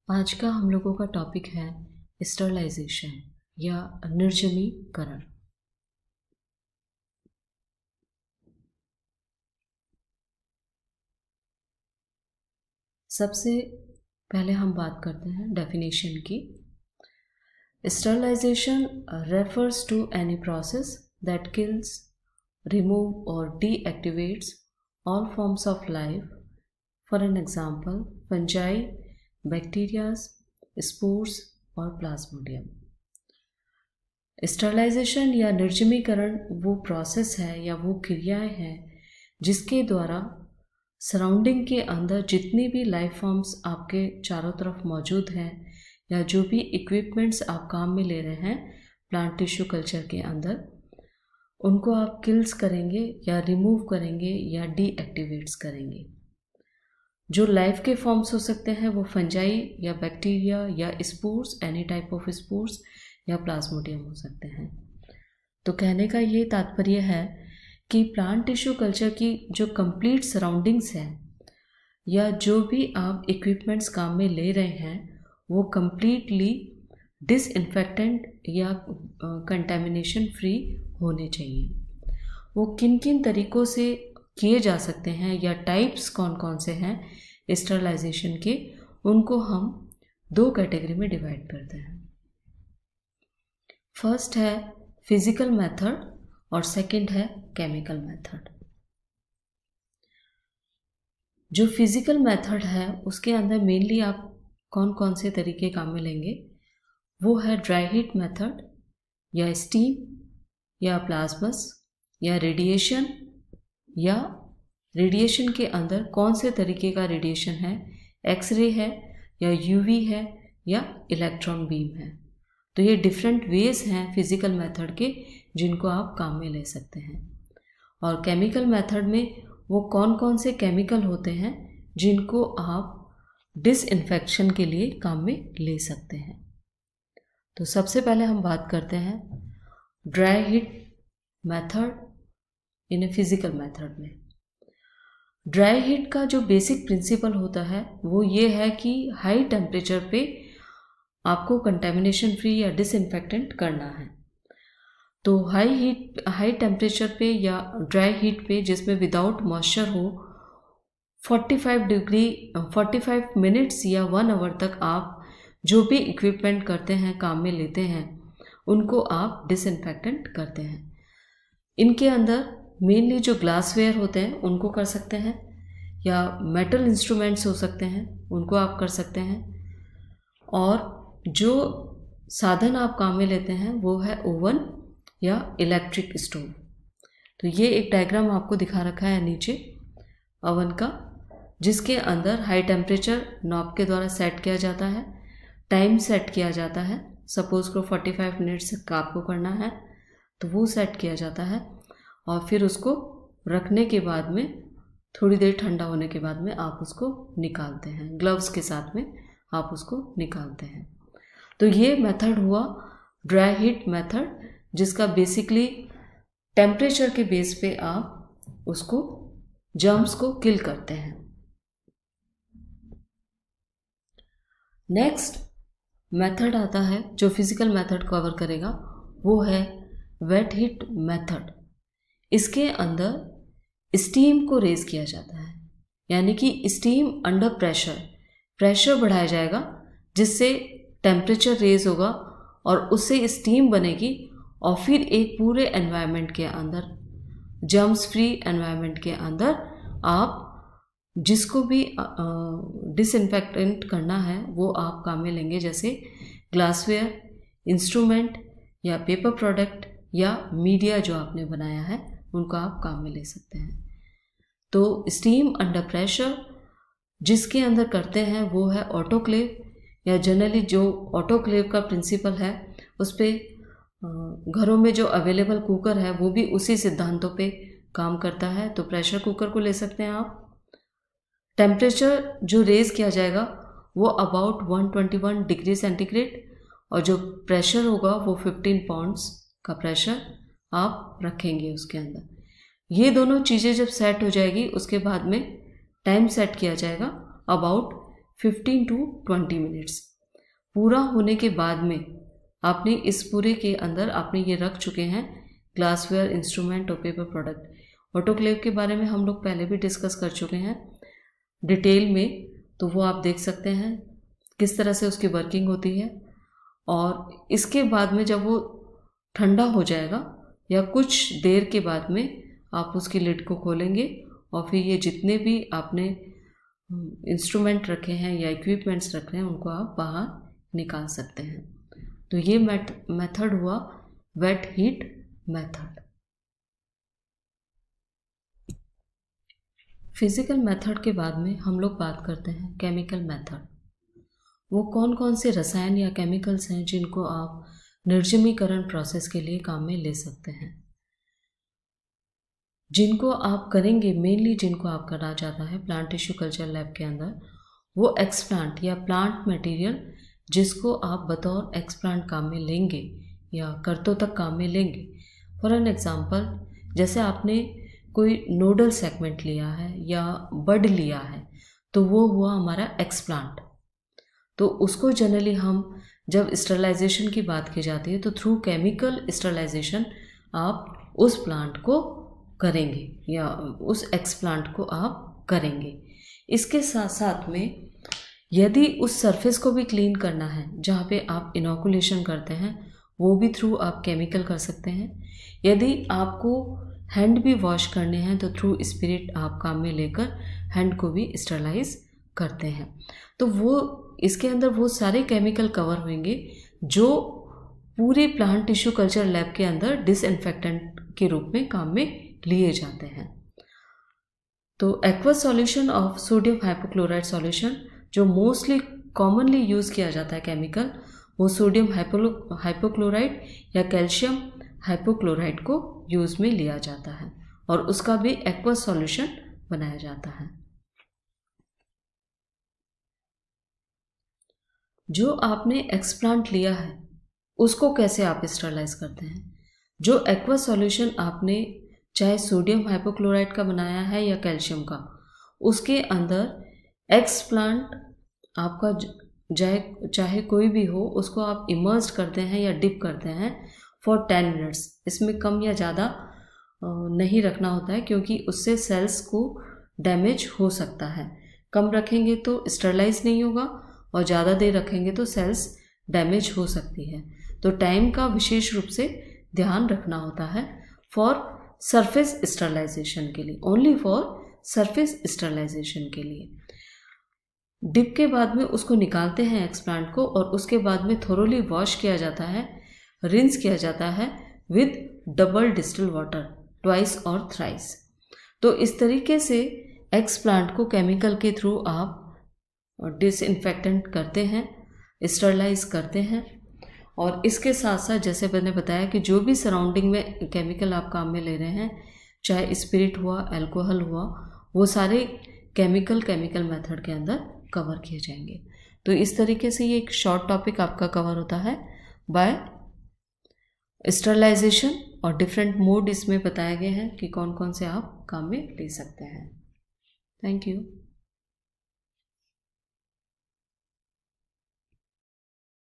आज का हम लोगों का टॉपिक है स्टरलाइजेशन या निर्जमीकरण। सबसे पहले हम बात करते हैं डेफिनेशन की। Sterilisation refers to any process that kills, remove or deactivates all forms of life. For an example, fungi, bacteria, spores और प्लाज्मोडियम। स्टरलाइजेशन या निर्जमीकरण वो प्रोसेस है या वो क्रियाएं हैं जिसके द्वारा सराउंडिंग के अंदर जितनी भी लाइफ फॉर्म्स आपके चारों तरफ मौजूद हैं या जो भी इक्विपमेंट्स आप काम में ले रहे हैं प्लांट टिश्यू कल्चर के अंदर, उनको आप किल्स करेंगे या रिमूव करेंगे या डीएक्टिवेट्स करेंगे। जो लाइफ के फॉर्म्स हो सकते हैं वो फंजाई या बैक्टीरिया या spores, any type of spores या प्लाज्मोडियम हो सकते हैं। तो कहने का ये तात्पर्य है कि प्लांट टिश्यू कल्चर की जो कंप्लीट सराउंडिंग्स है या जो भी आप इक्विपमेंट्स काम में ले रहे हैं वो कंप्लीटली डिसइंफेक्टेंट या कंटेमिनेशन फ्री होने चाहिए। वो किन किन तरीक़ों से किए जा सकते हैं या टाइप्स कौन कौन से हैं स्टरलाइजेशन के, उनको हम दो कैटेगरी में डिवाइड करते हैं। फर्स्ट है फिजिकल मेथड और सेकंड है केमिकल मेथड। जो फिजिकल मेथड है उसके अंदर मेनली आप कौन कौन से तरीके काम में लेंगे, वो है ड्राई हीट मेथड या स्टीम या प्लाज्मस या रेडिएशन, या रेडिएशन के अंदर कौन से तरीके का रेडिएशन है, एक्सरे है या यूवी है या इलेक्ट्रॉन बीम है। तो ये डिफरेंट वेज हैं फिजिकल मेथड के जिनको आप काम में ले सकते हैं। और केमिकल मेथड में वो कौन कौन से केमिकल होते हैं जिनको आप डिसइंफेक्शन के लिए काम में ले सकते हैं। तो सबसे पहले हम बात करते हैं dry heat method in a physical method में। ड्राई हीट का जो बेसिक प्रिंसिपल होता है वो ये है कि हाई टेम्परेचर पे आपको कंटेमिनेशन फ्री या डिसइंफेक्टेंट करना है। तो हाई टेम्परेचर पे या ड्राई हीट पे जिसमें विदाउट मॉइस्चर हो 45 मिनट्स या 1 आवर तक आप जो भी इक्विपमेंट करते हैं काम में लेते हैं उनको आप डिसइंफेक्टेंट करते हैं। इनके अंदर मेनली जो ग्लासवेयर होते हैं उनको कर सकते हैं या मेटल इंस्ट्रूमेंट्स हो सकते हैं उनको आप कर सकते हैं, और जो साधन आप काम में लेते हैं वो है ओवन या इलेक्ट्रिक स्टोव। तो ये एक डायग्राम आपको दिखा रखा है नीचे ओवन का, जिसके अंदर हाई टेम्परेचर नॉब के द्वारा सेट किया जाता है, टाइम सेट किया जाता है। सपोज़ को 45 मिनट्स का आपको करना है तो वो सेट किया जाता है, और फिर उसको रखने के बाद में थोड़ी देर ठंडा होने के बाद में आप उसको निकालते हैं, ग्लव्स के साथ में आप उसको निकालते हैं। तो ये मेथड हुआ ड्राई हीट मेथड, जिसका बेसिकली टेम्परेचर के बेस पे आप उसको जर्म्स को किल करते हैं। नेक्स्ट मेथड आता है जो फिजिकल मेथड कवर करेगा, वो है वेट हीट मेथड। इसके अंदर स्टीम को रेज किया जाता है, यानी कि स्टीम अंडर प्रेशर बढ़ाया जाएगा जिससे टेम्परेचर रेज होगा और उससे स्टीम बनेगी, और फिर एक पूरे एनवायरनमेंट के अंदर जर्म्स फ्री एनवायरनमेंट के अंदर आप जिसको भी डिसइंफेक्टेंट करना है वो आप काम में लेंगे, जैसे ग्लासवेयर, इंस्ट्रूमेंट या पेपर प्रोडक्ट या मीडिया जो आपने बनाया है उनको आप काम में ले सकते हैं। तो स्टीम अंडर प्रेशर जिसके अंदर करते हैं वो है ऑटोक्लेव, या जनरली जो ऑटोक्लेव का प्रिंसिपल है उस पर घरों में जो अवेलेबल कुकर है वो भी उसी सिद्धांतों पे काम करता है। तो प्रेशर कुकर को ले सकते हैं आप। टेम्परेचर जो रेज किया जाएगा वो अबाउट 121 डिग्री सेंटीग्रेड, और जो प्रेशर होगा वो 15 पाउंड्स का प्रेशर आप रखेंगे उसके अंदर। ये दोनों चीज़ें जब सेट हो जाएगी उसके बाद में टाइम सेट किया जाएगा अबाउट 15 to 20 मिनट्स। पूरा होने के बाद में आपने इस पूरे के अंदर आपने ये रख चुके हैं ग्लासवेयर, इंस्ट्रूमेंट और पेपर प्रोडक्ट। ऑटोक्लेव के बारे में हम लोग पहले भी डिस्कस कर चुके हैं डिटेल में, तो वो आप देख सकते हैं किस तरह से उसकी वर्किंग होती है। और इसके बाद में जब वो ठंडा हो जाएगा या कुछ देर के बाद में आप उसकी लिड को खोलेंगे और फिर ये जितने भी आपने इंस्ट्रूमेंट रखे हैं या इक्विपमेंट्स रख रहे हैं उनको आप बाहर निकाल सकते हैं। तो ये मेथड हुआ wet heat method. Physical method के बाद में हम लोग बात करते हैं केमिकल मेथड। वो कौन कौन से रसायन या केमिकल्स हैं जिनको आप निर्जमीकरण प्रोसेस के लिए काम में ले सकते हैं। जिनको आप करेंगे, मेनली जिनको आप करना चाहता है प्लांट टिश्यू कल्चर लैब के अंदर, वो एक्सप्लांट या प्लांट मटेरियल जिसको आप बतौर एक्सप्लांट काम में लेंगे या करतों तक काम में लेंगे। फॉर एन एग्जांपल, जैसे आपने कोई नोडल सेगमेंट लिया है या बड लिया है तो वो हुआ हमारा एक्सप्लांट। तो उसको जनरली हम जब स्टरलाइजेशन की बात की जाती है तो थ्रू केमिकल स्टरलाइजेशन आप उस प्लांट को करेंगे या उस एक्सप्लांट को आप करेंगे। इसके साथ साथ में यदि उस सरफेस को भी क्लीन करना है जहाँ पे आप इनोकुलेशन करते हैं, वो भी थ्रू आप केमिकल कर सकते हैं। यदि आपको हैंड भी वॉश करने हैं तो थ्रू स्पिरिट आप काम में लेकर हैंड को भी स्टरलाइज करते हैं। तो वो इसके अंदर वो सारे केमिकल कवर होंगे जो पूरे प्लांट टिश्यू कल्चर लैब के अंदर डिसइंफेक्टेंट के रूप में काम में लिए जाते हैं। तो aqueous solution of sodium hypochloride solution जो मोस्टली कॉमनली यूज़ किया जाता है केमिकल, वो सोडियम हाइपोक्लोराइड या कैल्शियम हाइपोक्लोराइड को यूज़ में लिया जाता है और उसका भी एक्वस सॉल्यूशन बनाया जाता है। जो आपने एक्सप्लांट लिया है उसको कैसे आप स्टरलाइज करते हैं। जो एक्वस सॉल्यूशन आपने चाहे सोडियम हाइपोक्लोराइड का बनाया है या कैल्शियम का, उसके अंदर एक्सप्लांट आपका चाहे कोई भी हो उसको आप इमर्स्ड करते हैं या डिप करते हैं फॉर 10 मिनट्स। इसमें कम या ज़्यादा नहीं रखना होता है क्योंकि उससे सेल्स को डैमेज हो सकता है। कम रखेंगे तो स्टरलाइज नहीं होगा और ज़्यादा देर रखेंगे तो सेल्स डैमेज हो सकती है। तो टाइम का विशेष रूप से ध्यान रखना होता है फॉर सरफेस स्टरलाइजेशन के लिए, ओनली फॉर सरफेस स्टरलाइजेशन के लिए। डिप के बाद में उसको निकालते हैं एक्सप्लांट को और उसके बाद में थोरोली वॉश किया जाता है, रिंस किया जाता है with double distil water twice और थ्राइस। तो इस तरीके से एक्सप्लांट को केमिकल के थ्रू आप डिसइंफेक्टेंट करते हैं, स्टरलाइज करते हैं। और इसके साथ साथ जैसे मैंने बताया कि जो भी सराउंडिंग में केमिकल आप काम में ले रहे हैं, चाहे स्पिरिट हुआ, अल्कोहल हुआ, वो सारे केमिकल मेथड के अंदर कवर किए जाएंगे। तो इस तरीके से ये एक शॉर्ट टॉपिक आपका कवर होता है बाय स्टरलाइजेशन और डिफरेंट मोड इसमें बताए गए हैं कि कौन कौन से आप काम में ले सकते हैं। Thank you.